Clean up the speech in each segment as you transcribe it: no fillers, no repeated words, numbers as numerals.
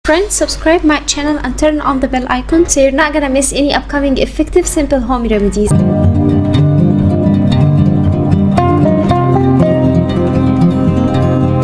Friends, subscribe my channel and turn on the bell icon so you're not gonna miss any upcoming effective simple home remedies.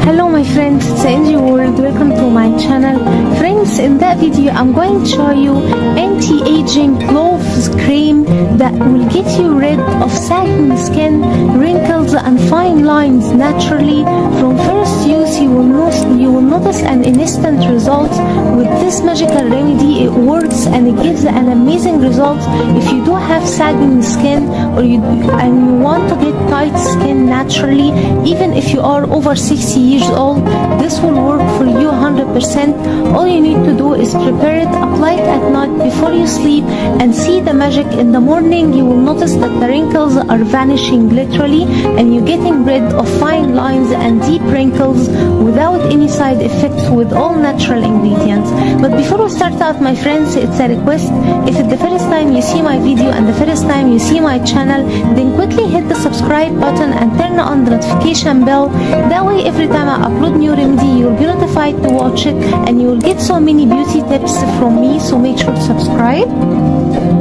Hello my friends, it's Angie World. Welcome to my channel. Friends, in that video I'm going to show you anti-aging cloves cream that will get you rid of sagging skin, wrinkles and fine lines naturally. From first use you will notice an instant result with this magical remedy. It works and it gives an amazing result if you do have sagging skin or you want to get tight skin naturally. Even if you are over 60 years old, this will work for you 100%. All you need to do is prepare it, apply it at night before you sleep, and see the magic. In the morning you will notice that the wrinkles are vanishing literally, and you're getting rid of fine lines and deep wrinkles without any side effects, with all natural ingredients. But before we start out, my friends, it's a request. If it's the first time you see my video and the first time you see my channel, then quickly hit the subscribe button and turn on the notification bell. That way every time I upload new remedy you'll be notified to watch it, and you will get so many beauty tips from me, so make sure to subscribe.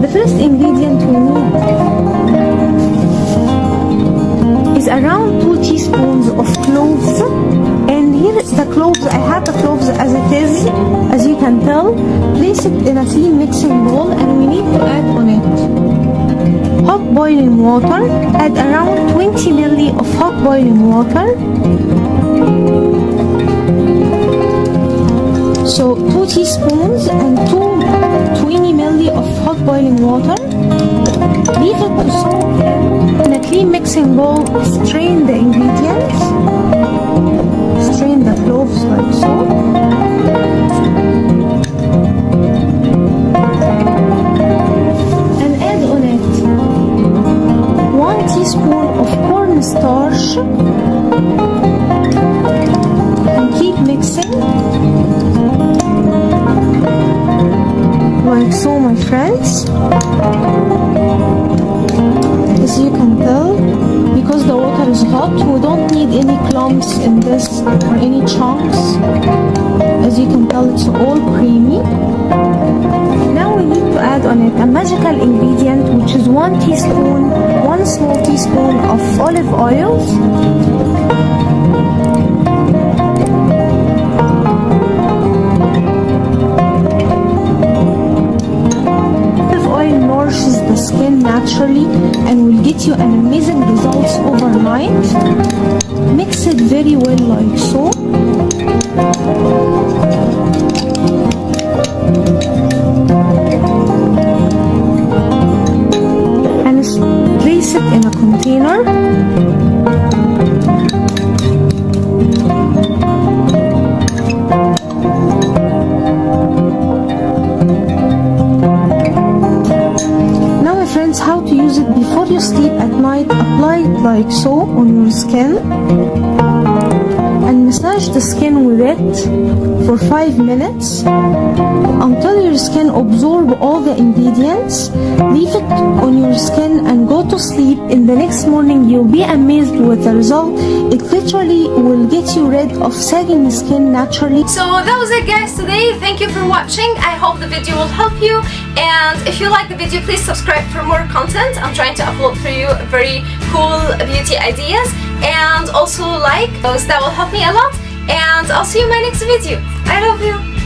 The first ingredient we need is around 2 teaspoons of cloves. And here is the cloves. I have the cloves as it is, as you can tell. Place it in a clean mixing bowl, and we need to add on it hot boiling water. Add around 20 ml of hot boiling water. So 2 teaspoons and 20 ml of hot boiling water. Leave it to soak in a clean mixing bowl. Strain the ingredients. Strain the cloves like so. And add on it 1 teaspoon of cornstarch. And keep mixing. Like so, my friends. As you can tell, because the water is hot, we don't need any clumps in this or any chunks. As you can tell, it's all creamy. Now we need to add on it a magical ingredient, which is 1 small teaspoon of olive oil. Nourishes the skin naturally and will get you an amazing results overnight. Mix it very well like so. And place it in a container. How to use it before you sleep at night. Apply it like so on your skin and massage the skin with it for 5 minutes until your skin absorb all the ingredients. Leave it on your skin and go to sleep. In the next morning you'll be amazed with the result. It literally will get you rid of sagging skin naturally. So that was it, guys, today. Thank you for watching. I hope the video will help you, and if you like the video, please subscribe for more content. I'm trying to upload for you very cool beauty ideas, and also like those. That will help me a lot, and I'll see you in my next video. I love you.